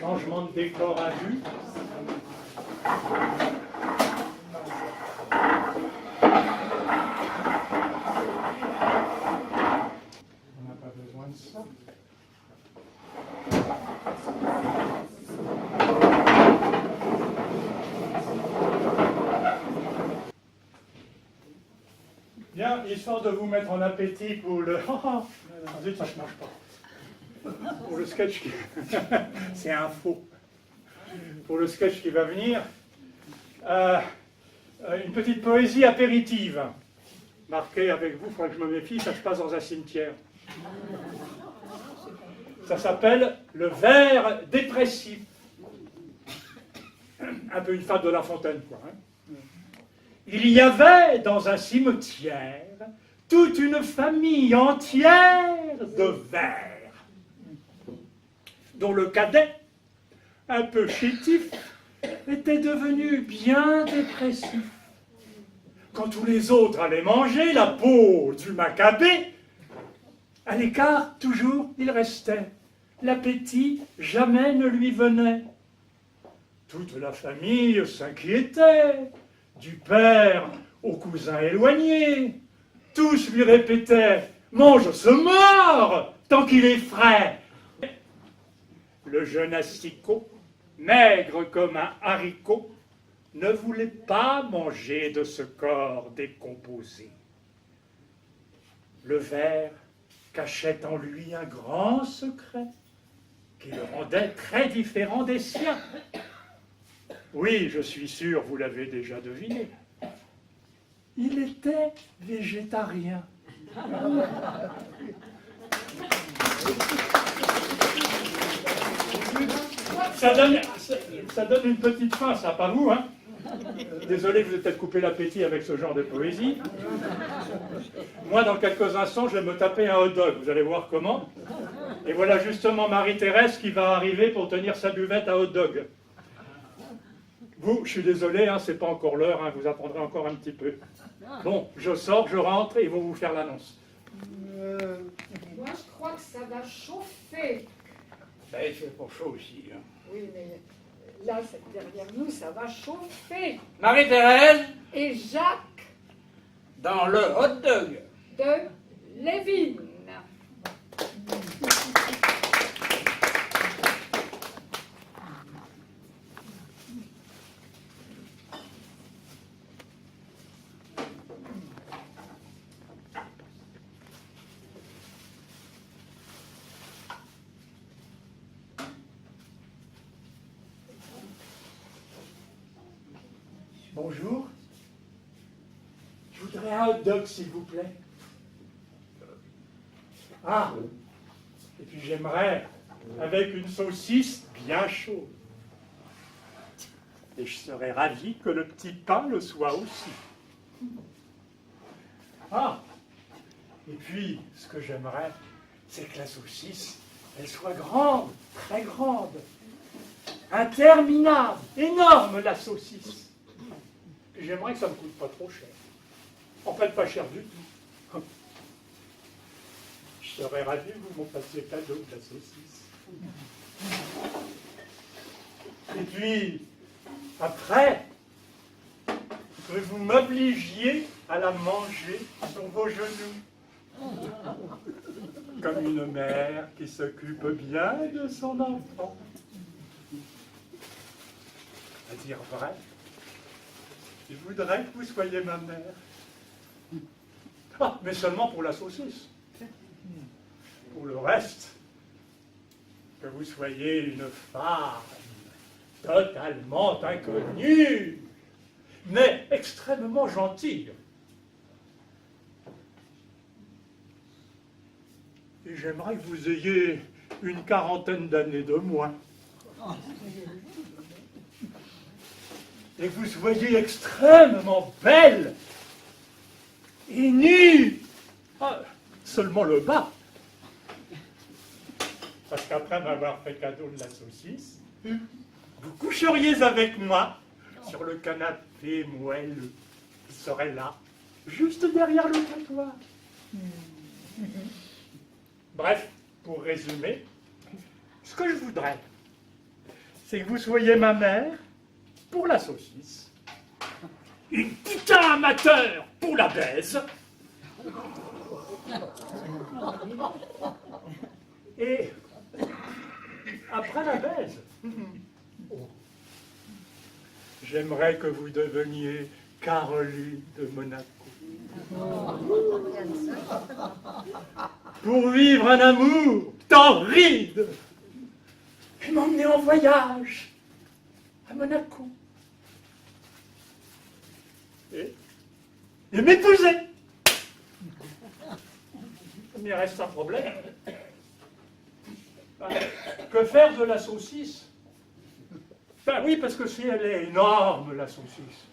Changement de décor à vue. On n'a pas besoin de ça. Bien, histoire de vous mettre en appétit pour le... Zut, ça ne marche pas. Pour le sketch qui... C'est un faux. Pour le sketch qui va venir, une petite poésie apéritive. Marquée avec vous, il faudra que je me méfie, ça se passe dans un cimetière. Ça s'appelle le vers dépressif. Un peu une fable de La Fontaine, quoi. Hein. Il y avait dans un cimetière toute une famille entière de vers, dont le cadet, un peu chétif, était devenu bien dépressif. Quand tous les autres allaient manger la peau du macabé, à l'écart, toujours, il restait. L'appétit jamais ne lui venait. Toute la famille s'inquiétait, du père au cousin éloigné. Tous lui répétaient « Mange ce mort tant qu'il est frais !» Le jeune asticot, maigre comme un haricot, ne voulait pas manger de ce corps décomposé. Le ver cachait en lui un grand secret qui le rendait très différent des siens. Oui, je suis sûr, vous l'avez déjà deviné. Il était végétarien. Ça donne une petite fin, ça, pas vous, hein? Désolé, vous avez peut-être coupé l'appétit avec ce genre de poésie. Moi, dans quelques instants, je vais me taper un hot dog. Vous allez voir comment. Et voilà justement Marie-Thérèse qui va arriver pour tenir sa buvette à hot dog. Vous, je suis désolé, hein, c'est pas encore l'heure, hein, vous apprendrez encore un petit peu. Bon, je sors, je rentre et ils vont vous faire l'annonce. Moi, je crois que ça va chauffer. Ben, il fait pas chaud aussi. Hein. Oui, mais là, derrière nous, ça va chauffer. Marie-Thérèse, Et Jacques dans le hot dog. de Lévin. Bonjour. Je voudrais un hot dog, s'il vous plaît. Ah, et puis j'aimerais avec une saucisse bien chaude. Et je serais ravi que le petit pain le soit aussi. Ah, et puis ce que j'aimerais, c'est que la saucisse, elle soit grande, très grande, interminable, énorme la saucisse. Et j'aimerais que ça ne me coûte pas trop cher. En fait, pas cher du tout. Je serais ravi que vous m'en fassiez cadeau de la saucisse. Et puis, après, que vous m'obligiez à la manger sur vos genoux. Comme une mère qui s'occupe bien de son enfant. À dire vrai, je voudrais que vous soyez ma mère. Ah, mais seulement pour la saucisse. Pour le reste, que vous soyez une femme totalement inconnue, mais extrêmement gentille. Et j'aimerais que vous ayez une quarantaine d'années de moins. Et que vous soyez extrêmement belle et nue. Ah, seulement le bas. Parce qu'après m'avoir fait cadeau de la saucisse, vous coucheriez avec moi sur le canapé moelleux qui serait là, juste derrière le trottoir. Bref, pour résumer, ce que je voudrais, c'est que vous soyez ma mère pour la saucisse, une putain amateur pour la baise, et après la baise, j'aimerais que vous deveniez Caroline de Monaco. Pour vivre un amour torride et m'emmener en voyage à Monaco. Et m'épouser. Mais il reste un problème. Que faire de la saucisse? Ben oui, parce que si elle est énorme, la saucisse,